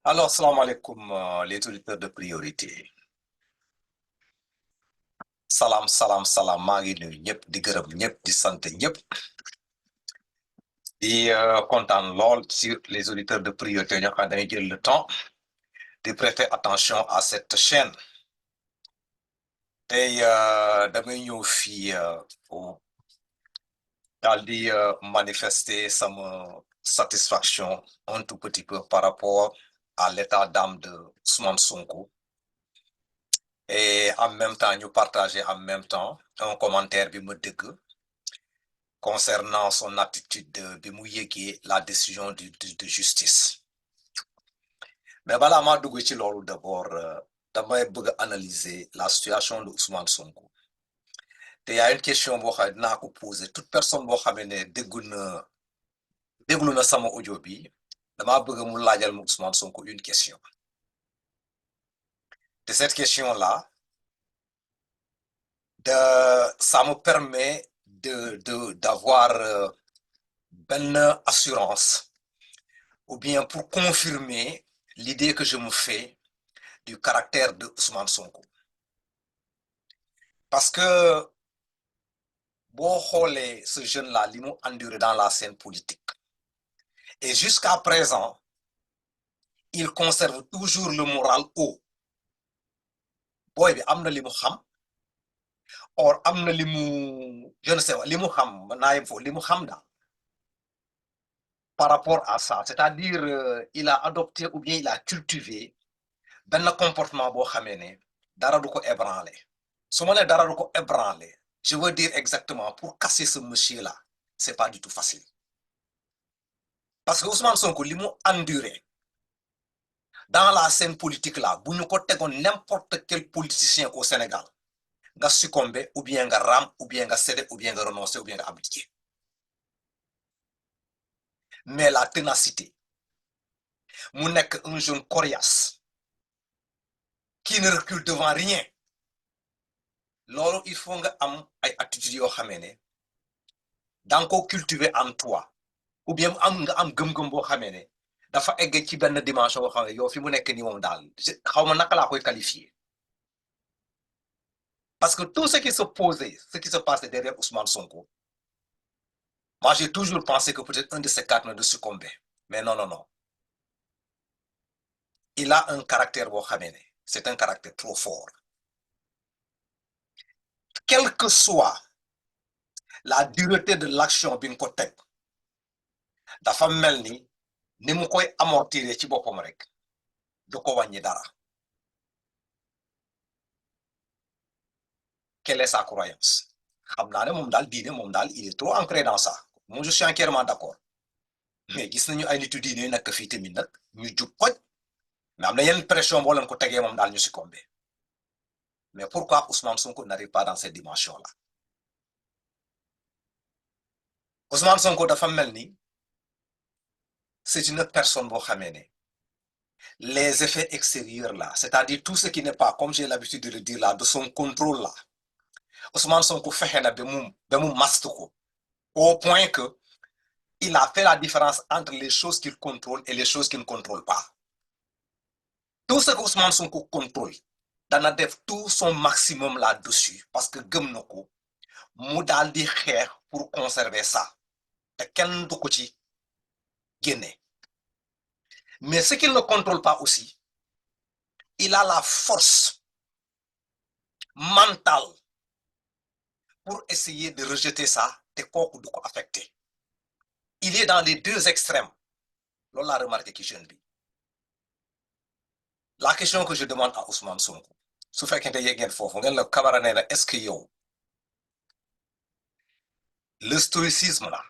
Alors, salam alaikum, les auditeurs de priorité. Salam, salam, salam, maa ngi nuyu ñëpp di gërëm ñëpp di sant ñëpp di kontaan lool sur les auditeurs de priorité ñoo xam ne dañuy jël le temps de prêter attention à cette chaîne. Tey damay ñëw fii daal di manifester sama satisfaction un tout petit peu par rapport à l'état d'âme de Ousmane Sonko. Et en même temps ñu partager en même temps un commentaire bi ma dégg concernant son attitude bi mu yëgee la décision de justice mais balaa maa dugg ci loolu d'abord damay bëgg a analyser la situation de Ousmane Sonko te y a une question boo xam ne dinaa ko poser toute personne boo xamee ne déglu na sama audio bi damaa bëgg mu laajal ma Ousmane Sonko une question te cette question là ça me permet d'avoir benn assurance ou bien pour confirmer l'idée que je me fais du caractère de Ousmane Sonko parce que boo xoolee ce jeune-là li mu enduré dans la scène politique et jusqu'à présent il conserve toujours le moral haut booy bi am na li mu xam or am na li mu je ne sais pas li mu xam naa yem foofu li mu xam daal par rapport à ça c'est-à-dire il a adopté ou bien il a cultivé benn comportement boo xamee ne dara du ko ébranler su ma ne dara du ko ébranler je veux dire exactement pour casser ce monsieur-là c'est pas du tout facile parce que Ousmane Sonko li mu enduré dans la scène politique là bu ñu ko tegoon n'importe quel politicien au Sénégal nga succomber ou bien nga ram ou bien nga céder ou bien nga renoncer ou bien nga abdiquer mais la ténacité mu nekk un jeune coriace qui ne recule devant rien loolu il faut nga am ay attitudes yoo xamee ne danga ko cultiver en toi ou bien nga am gëm-gëm boo xamee ne dafa egg ci benn dimension boo xam ne yow fi mu nekk nii moom daal xaw ma naka laa koy qualifier parce que tout ce qui se posait ce qui se passait derrière Ousmane Sonko moi j'ai toujours pensé que peut-être un de ces quatre de succomber mais non non non il a un caractère boo xamee ne c'est un caractère trop fort quelle que soit la dureté de l'action bi nga ko teg dafa mel ni mu koy amortir ci boppam rek du ko wàññi dara quelle est sa croyance xam naa ne moom daal diine moom daal il est trop ancré dans ça moi je suis entièrement d'accord mais gis nañu ay nitu diine nekk fii tamit nag ñu jub xoj mais am na yenn pression boo leen ko tegee moom daal ñu succomber mais pourquoi Ousmane Sonko n'arrive pas dans cette dimension là Ousmane Sonko dafa mel ni c'est une personne boo xamee ne les effets extérieurs là c'est-à-dire tout ce qui n'est pas comme j'ai l'habitude de le dire là de son contrôle là Ousmane Sonko fexe na ba mu maste ko au point que il a fait la différence entre les choses qu'il contrôle et les choses qu'il ne contrôle pas tout ce que Ousmane Sonko contrôle dana def tout son maximum là-dessus parce que gëm na ko mu daal di xeex pour conserver ça te kenn du ko ci génne mais ce qu'il ne contrôle pas aussi il a la force mentale pour essayer de rejeter ça te kooku du ko affecté il est dans les deux extrêmes loolu laa remarqué ci jeune bi la question que je demande à Ousmane Sonko su fekkente yegg ngeen foofu ngeen la Camara nee na est-ce que yow le stoïcisme là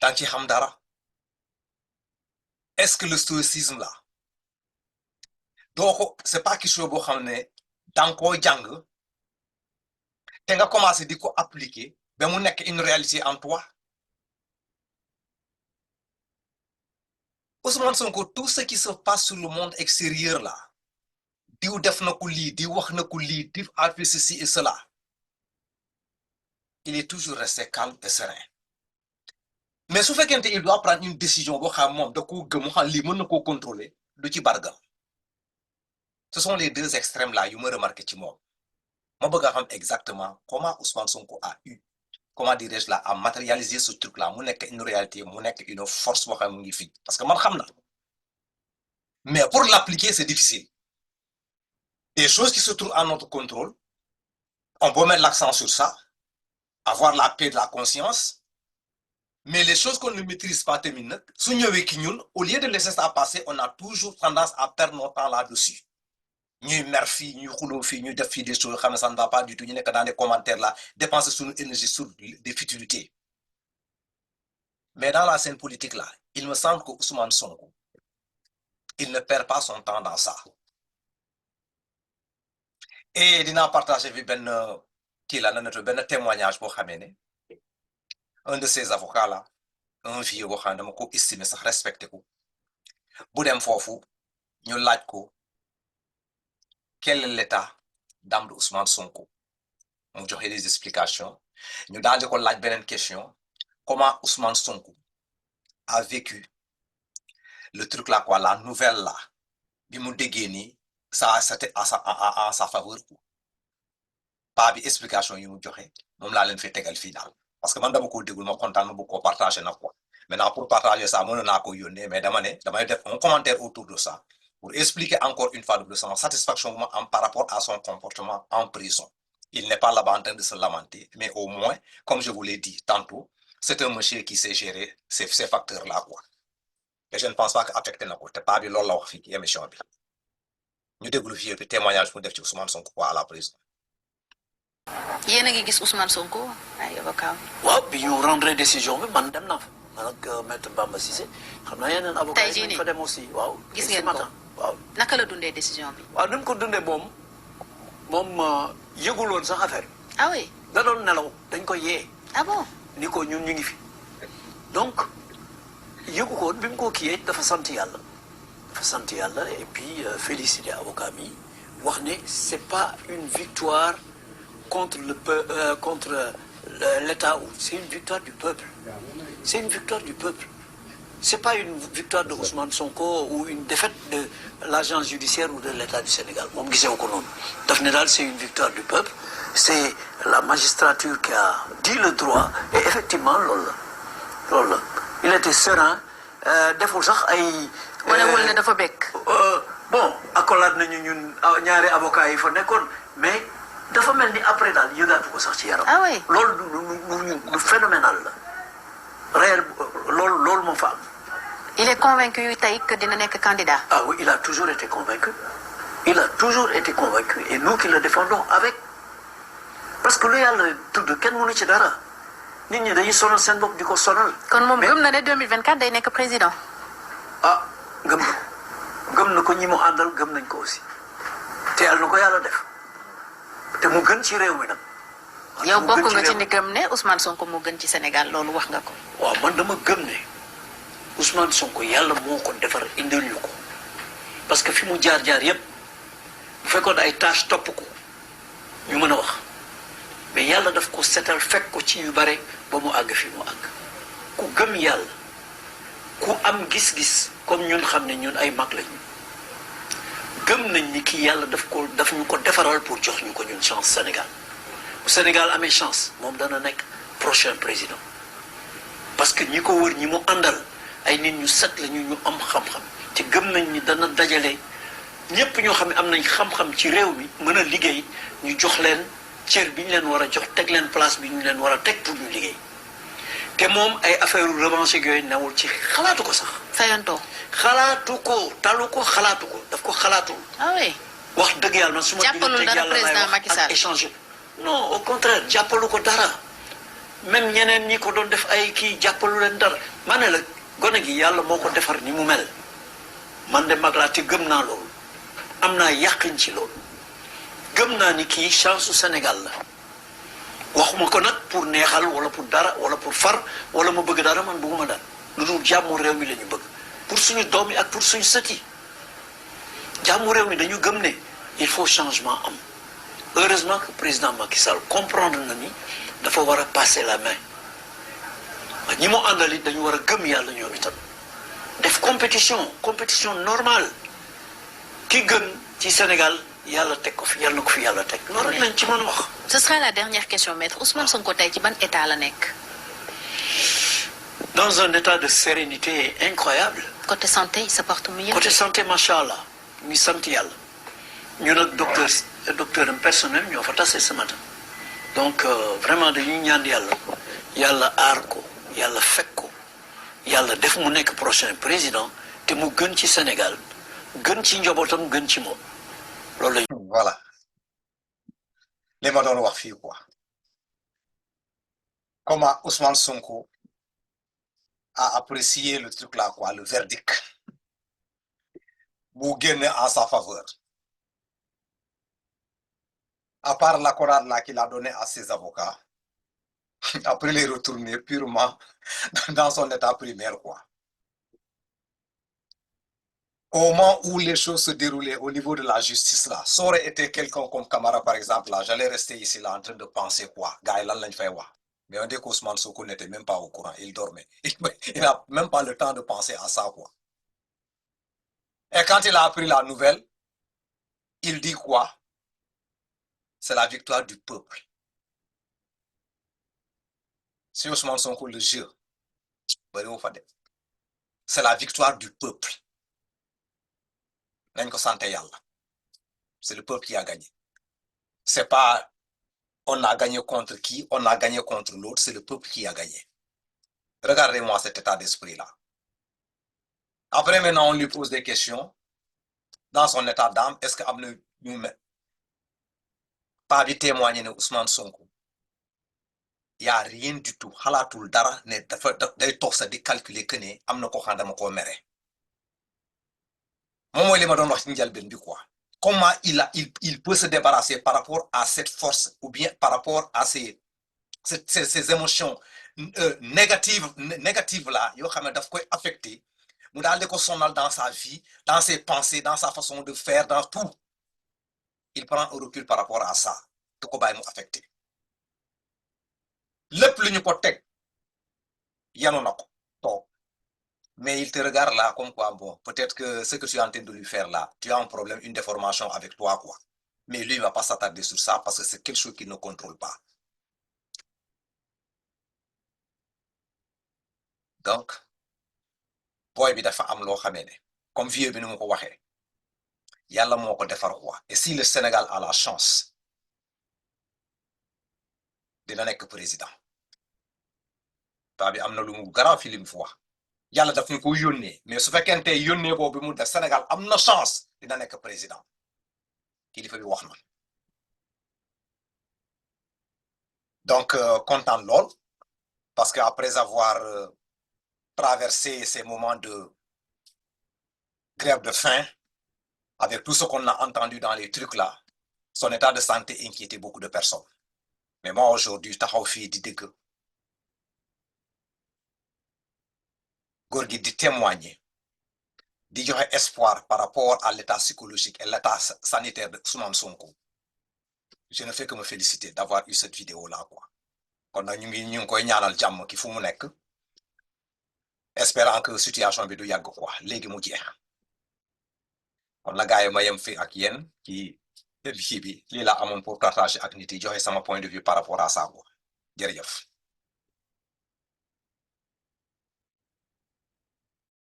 danga ci xam dara est-ce que le stoïcisme là doo ko c'est pas quelque chose boo xam ne danga koo jàng te nga commencé di ko appliquer ba mu nekk une réalité en toi Ousmane Sonko tout ce qui se passe sur le monde extérieur là diw def na ko lii di wax na ko lii di a fait ceci et cela il est toujours resté calme et serein mais su fekkente il doit prendre une décision boo xam moom da koo gëm mu xam lii mën na koo contrôler du ci barga. Ce sont les deux extrêmes là yu ma remarqué ci moom ma bëgg a xam exactement comment Ousmane Sonko a eu comment dirais-je là à matérialiser ce truc là mu nekk une réalité mu nekk une force boo xam mu ngi fi parce que man xam na mais pour l'appliquer c'est difficile. Des choses qui se trouvent à notre contrôle on peut mettre l'accent sur ça, avoir la paix de la conscience, mais les choses qu'on ne maîtrise pas tamit nag su ñëwee ki ñun au lieu de laisser ça passer on a toujours tendance à perdre notre temps là-dessus. ñuy mer fii ñuy xuloo fii ñuy def fii des choses xam ne ça ne va pas du tout ñu nekk dans des commentaires là dépenser suñu énergie sur des futilités. Mais dans la scène politique là il me semble que Ousmane Sonko il ne perd pas son temps dans ça. Et dinaa partager bi benn kii la na benn témoignage boo xamee ne un de ces avocats là un vieux boo xam ne dama ko estimer sax respecté ko bu dem foofu ñu laaj ko quel est l'état d'âme de Ousmane Sonko mu joxe des explications ñu daal di ko laaj beneen question comment Ousmane Sonko a vécu le truc là quoi la nouvelle là bi mu déggee nii ça c'était à sa faveur quoi pas bi explication yi mu joxe moom laa leen fi tegal fii daal parce que man dama ko déglu ma kontaan ma bëgg koo partager nag quoi maintenant pour partager ça mën naa ko yónnee mais damay def un commentaire autour de ça pour expliquer encore une fois de plus sama satisfaction bu ma am par rapport à son comportement en prison. Il n'est pas là-bas en train de se lamenter mais au moins comme je vous l'ai dit tantôt c'est un monsieur qui sait gérer ces facteurs là quoi et je ne pense pas que affecté na ko te pas bi loolu la wax fii ci émission bi ñu déglu fii bi témoignage pour def ci Ousmane Sonko quoi à la prison. yéen a ngi gis Ousmane Sonko ay avocat. waaw bi ñu rendre décision bi man dem naa fa man ak maître Bamba Cissé xam naa yeneen avocat tey jii nii fa dem aussi waaw. gis ngeen ko waaw. naka la dundee décision bi. waaw ni mu ko dundee moom yëgul woon sax affaire bi. ah oui. da doon nelaw dañ ko yee. ah bon. ni ko ñun ñu ngi fi donc yëgu ko bi mu ko kiiyee dafa sant yàlla. dafa sant yàlla et puis féliciter avocat mi wax ne c'est pas une victoire. contre l'État, c'est une victoire du peuple. C'est une victoire du peuple. C'est pas une victoire de Ousmane Sonko ou une défaite de l'agence judiciaire ou de l'État du Sénégal. C'est une victoire du peuple. C'est la magistrature qui a dit le droit. Et effectivement, Lola, il était serein. Bon, accolade nañu ñaari avocats yi fa nekkoon mais dafa mel ni après daal yëgaatu ko sax ci yaram. ah oui loolu lu phénoménal la réel loolu moo fa am. il est convaincu tey que dina nekk candidat. ah oui il a toujours été convaincu. il a toujours été convaincu et nous qui le défendons avec parce que lu yàlla tudd kenn mënu ci dara nit ñi dañuy sonal seen bopp di ko sonal. kon moom gëm na ne 2024 day nekk président. ah gëm na ko ñi mu àndal gëm nañ ko aussi te yàlla na ko yàlla def. te mu gën ci réew mi nag. yow bokk nga ci ni gëm ne Ousmane Sonko moo gën ci Sénégal loolu wax nga ko. waaw man dama gëm ne Ousmane Sonko yàlla moo ko defar indil ñu ko parce que fi mu jaar yépp bu fekkoon ay tâche topp ko ñu mën a wax mais yàlla daf ko setal fekk ko ci yu bare ba mu àgg fi mu àgg ku gëm yàlla ku am gis-gis comme ñun xam ne ñun ay mag lañu. gëm nañ ni kii yàlla daf ñu ko defaral pour jox ñu ko ñun chance Sénégal bu Sénégal amee chance moom dana nekk prochain président parce que ñi ko wër ñi mu àndal ay nit ñu set lañu ñu am xam-xam te gëm nañ ni dana dajale ñépp ñoo xam ne am nañ xam-xam ci réew mi mën a liggéey ñu jox leen cër bi ñu leen war a jox teg leen place bi ñu leen war a teg pour ñu liggéey te moom ay affaire revanche yooyu newul ci xalaatu ko sax. fayantoo. xalaatu ko talu ko xalaatu ko daf ko xalaatul. ah oui. wax dëgg yàlla man su ma. jàppalul dara président Macky Sall ak échanger. non au contraire jàppalu ko dara même ñeneen ñi ko doon def ay kii jàppalu leen dara ma ne la gone gi yàlla moo ko defar ni mu mel man de mag laa te gëm naa loolu am naa yàqin ci loolu gëm naa ni kii chance su Sénégal la. waxuma ko nag pour neexal wala pour dara wala pour far wala ma bëgg dara man bëgguma dara lu dul jàmmu réew mi la ñu bëgg pour suñu doom yi ak pour suñu sët yi jàmmu réew mi dañu gëm ne il faut changement am heureusement que président Macky Sall comprendre na ni dafa war a passer la main ñi mu àndal it dañu war a gëm yàlla ñoom itam def compétition normale ki gën ci Sénégal yàlla teg ko fi yàlla na ko fi yàlla teg loolu rek lañ ci mën a wax. Ce sera la dernière question maître Ousmane Sonko tey ci ban état la nekk. Dans un état de sérénité incroyable. Côté santé il se porte mieux. Côté santé macha allah ñu sant yàlla ñu nag docteur personnel ñoo fa tase ce matin donc vraiment dañuy ñaan yàlla aar ko yàlla fekk ko yàlla def mu nekk prochain président te mu gën ci Sénégal gën ci njabootam gën ci moom loolu la. Voilà li ma doon wax fii quoi comment Ousmane Sonko a apprécié le truc là quoi le verdict bu génne en sa faveur à part l'accord là qu'il a donné à ses avocats après les retourner purement dans son état primaire quoi. Au moment où les choses se déroulaient au niveau de la justice là, ça aurait été quelqu'un comme Camara par exemple là, j'allais rester ici là en train de penser quoi, gars lan lañ fay wax. Mais on dit qu'Ousmane Sonko n'était même pas au courant, il dormait. Il n'a même pas le temps de penser à ça quoi. Et quand il a appris la nouvelle, il dit quoi? C'est la victoire du peuple. Si Ousmane Sonko le jeu, c'est la victoire du peuple. C'est le peuple qui a gagné. C'est pas on a gagné contre qui, on a gagné contre l'autre, c'est le peuple qui a gagné. Regardez-moi cet état d'esprit-là. Après, maintenant, on lui pose des questions. Dans son état d'âme, est-ce que pas de témoigner de Ousmane Sonko? Il n'y a rien du tout. Halatul dara ne day tok sa di calculer que ne amna ko xandama ko méré. Momo li ma don wax ci njalben bi quoi. Comment il peut se débarrasser par rapport à cette force ou bien par rapport à ces émotions négatives là, yo xamné daf koy affecter. Mu dal ko sonal dans sa vie, dans ses pensées, dans sa façon de faire, dans tout. Il prend un recul par rapport à ça. De ko bay mu affecté. Lepp luñu ko tek yanu nako tok. Mais il te regarde là comme quoi, bon, peut-être que ce que tu es en train de lui faire là, tu as un problème, une déformation avec toi, quoi. Mais lui, il ne va pas s'attarder sur ça parce que c'est quelque chose qu'il ne contrôle pas. Donc, boy bi dafa am lo xamé né comme vieux bi nu ko waxé yalla moko défar quoi. Et si le Sénégal a la chance dina nek président. Tabi amna lu mu grand film fu wax. Yalla daf ñu ko yónnee mais su fekkente yónnee boobu mu def Sénégal am na chance dina nekk président kilifa bi wax na donc content lool parce que après avoir traversé ces moments de grève de faim avec tout ce qu'on a entendu dans les trucs là son état de santé inquiétait beaucoup de personnes mais moi aujourd'hui taxaw fii di dégg góor gi di témoigner di joxe espoir par rapport à l'état psychologique et l'état sanitaire de Ousmane Sonko. Je ne fais que me féliciter d'avoir eu cette vidéo là quoi. Kon nak ñu ngi koy ñaanal jamm ki fu mu nekk. Espérant que situation bi du yàgg quoi, légui mu jeex. Kon la gaay ma yem fi ak yéen ci bi li la amoon pour partager ak nit yi joxe sama point de vue par rapport à ça quoi. Jërëjëf.